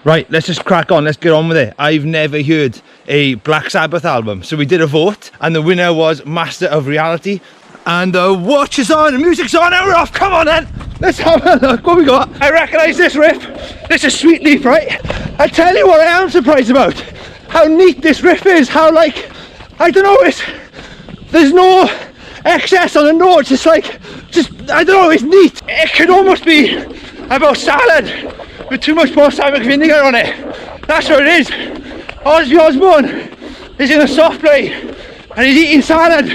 Right, let's just crack on, let's get on with it. I've never heard a Black Sabbath album, so we did a vote, and the winner was Master of Reality. And the watch is on, the music's on, and we're off. Come on then, let's have a look. What we got? I recognise this riff. This is Sweet Leaf, right? I tell you what I am surprised about. How neat this riff is, how like, I don't know, there's no excess on the notes, it's like, I don't know, it's neat. It could almost be about salad with too much balsamic vinegar on it. That's what it is. Ozzy Osbourne is in a soft play and he's eating salad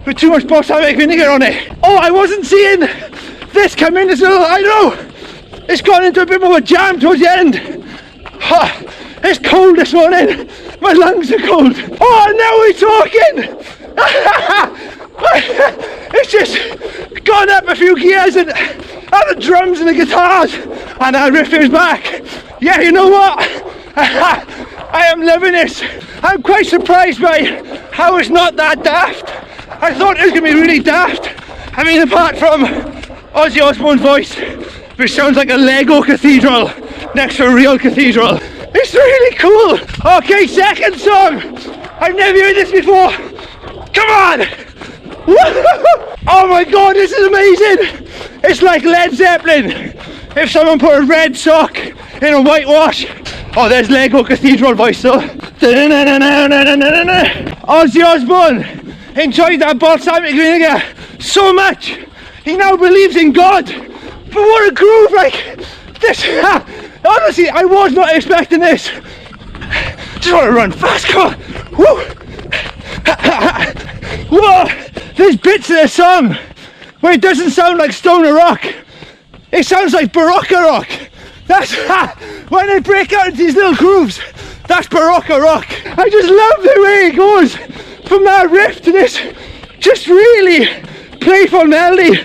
with too much balsamic vinegar on it. Oh, I wasn't seeing this come in as well. I know it's gone into a bit more of a jam towards the end. It's cold this morning. My lungs are cold. Oh, now we're talking. It's just gone up a few gears and the drums and the guitars and that riff is back. Yeah, you know what? I am loving this. I'm quite surprised by how it's not that daft. I thought it was going to be really daft. I mean, apart from Ozzy Osbourne's voice, which sounds like a Lego cathedral next to a real cathedral. It's really cool. Okay, second song. I've never heard this before. Come on. Oh my god, this is amazing. It's like Led Zeppelin. If someone put a red sock in a whitewash. Oh, there's Lego Cathedral voice though. Ozzy Osbourne enjoyed that balsamic vinegar so much. He now believes in God. But what a groove, like this. Honestly, I was not expecting this. Just want to run fast, come on. Woo. Whoa. There's bits of the song where it doesn't sound like stoner rock. It sounds like Baroque rock. That's when they break out into these little grooves. That's Baroque rock. I just love the way it goes from that riff to this just really playful melody.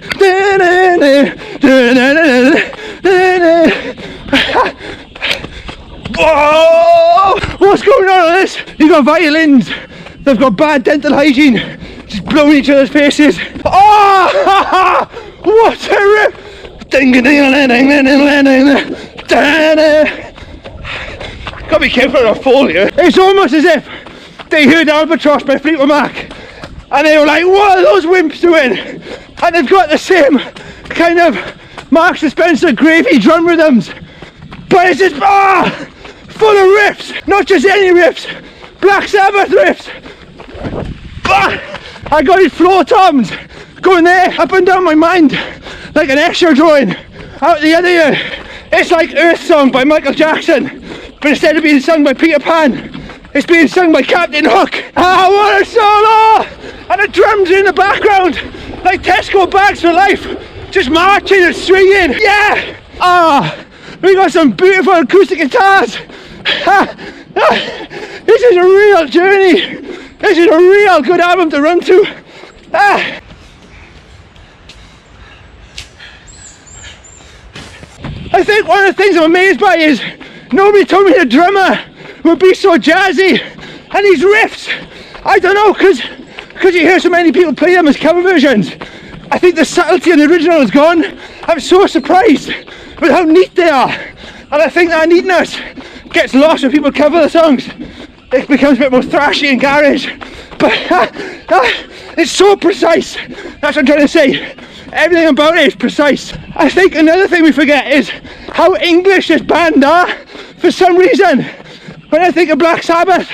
Whoa! What's going on with this? You've got violins. They've got bad dental hygiene. Just blowing each other's faces. Oh! What a riff! Gotta be careful of a fall here. It's almost as if they heard Albatross by Fleetwood Mac and they were like, what are those wimps doing? And they've got the same kind of Marks and Spencer gravy drum rhythms, but it's just full of riffs. Not just any riffs, Black Sabbath riffs. I got these floor toms going there up and down my mind like an Escher drawing out the other ear. It's like Earth Song by Michael Jackson, but instead of being sung by Peter Pan, it's being sung by Captain Hook. Ah, what a solo! And the drums are in the background like Tesco bags for life, just marching and swinging. Yeah! We got some beautiful acoustic guitars. This is a real journey. This is a real good album to run to. I think one of the things I'm amazed by is nobody told me the drummer would be so jazzy. And these riffs, I don't know, because you hear so many people play them as cover versions. I think the subtlety of the original is gone. I'm so surprised with how neat they are. And I think that neatness gets lost when people cover the songs. It becomes a bit more thrashy and garage. But it's so precise. That's what I'm trying to say. Everything about it is precise. I think another thing we forget is how English this band are. For some reason, when I think of Black Sabbath,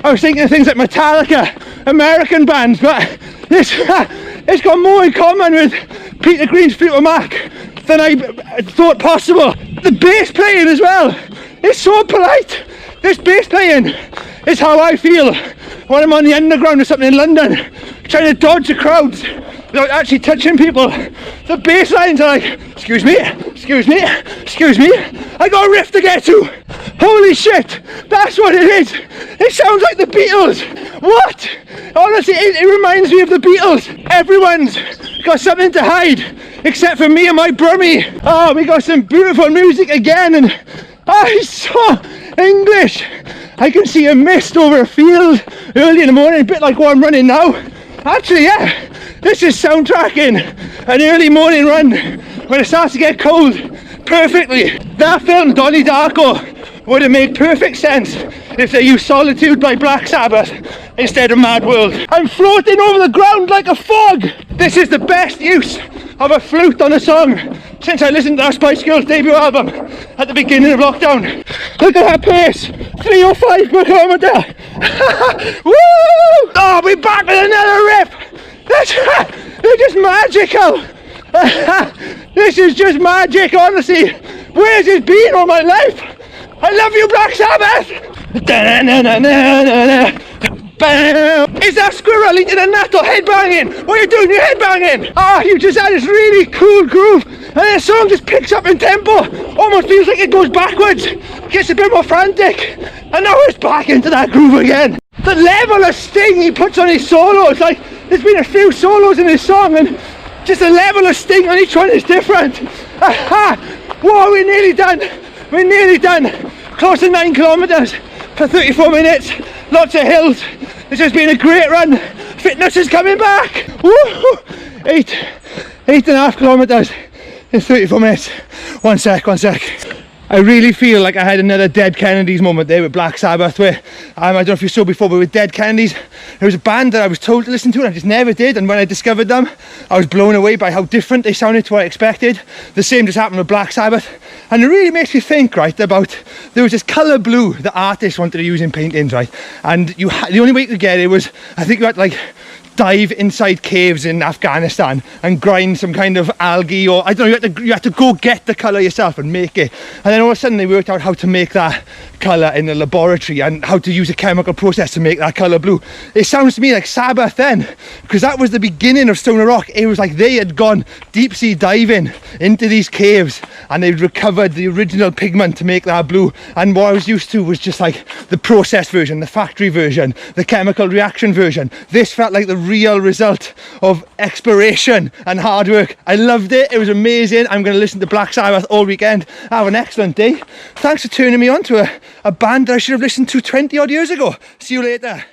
I was thinking of things like Metallica, American bands, but this it's got more in common with Peter Green's Fleetwood Mac than I thought possible. The bass playing as well, it's so polite. This bass playing is how I feel when I'm on the underground or something in London, trying to dodge the crowds without actually touching people. The bass lines are like, excuse me, excuse me, excuse me, I got a riff to get to. Holy shit, that's what it is. It sounds like the Beatles. What? Honestly, it reminds me of the Beatles. Everyone's got something to hide, except for me and my Brummie. Oh, we got some beautiful music again, and it's so English. I can see a mist over a field early in the morning, a bit like what I'm running now. Actually, yeah, this is soundtracking an early morning run when it starts to get cold perfectly. That film, Donnie Darko, would it make perfect sense if they used Solitude by Black Sabbath instead of Mad World. I'm floating over the ground like a fog. This is the best use of a flute on a song since I listened to that Spice Girls debut album at the beginning of lockdown. Look at that pace, 305 per kilometre. Woo! Oh, we're back with another rip. They're just magical. This is just magic, honestly. Where's this been all my life? I love you, Black Sabbath. Is that squirrel eating a nut or headbanging? What are you doing? You're headbanging. Ah, you just had this really cool groove, and the song just picks up in tempo. Almost feels like it goes backwards, gets a bit more frantic, and now it's back into that groove again. The level of sting he puts on his solos, like there's been a few solos in this song, and just the level of sting on each one is different. Aha! Whoa, we're nearly done. We're nearly done. Close to 9 kilometres for 34 minutes. Lots of hills. This has been a great run. Fitness is coming back. Woo! 8.5 kilometres in 34 minutes. One sec. I really feel like I had another Dead Kennedys moment there with Black Sabbath, where I don't know if you saw before, but with Dead Kennedys, there was a band that I was told to listen to and I just never did, and when I discovered them I was blown away by how different they sounded to what I expected. The same just happened with Black Sabbath, and it really makes me think, right, about there was this colour blue that artists wanted to use in paintings, right, and the only way you could get it was, I think you had to like dive inside caves in Afghanistan and grind some kind of algae, or I don't know, you had to go get the colour yourself and make it, and then all of a sudden they worked out how to make that colour in the laboratory and how to use a chemical process to make that colour blue. It sounds to me like Sabbath then, because that was the beginning of stoner rock. It was like they had gone deep sea diving into these caves and they'd recovered the original pigment to make that blue, and what I was used to was just like the processed version, the factory version, the chemical reaction version. This felt like the real result of exploration and hard work. I loved it. It was amazing. I'm going to listen to Black Sabbath all weekend. Have an excellent day. Thanks for turning me on to a band that I should have listened to 20 odd years ago. See you later.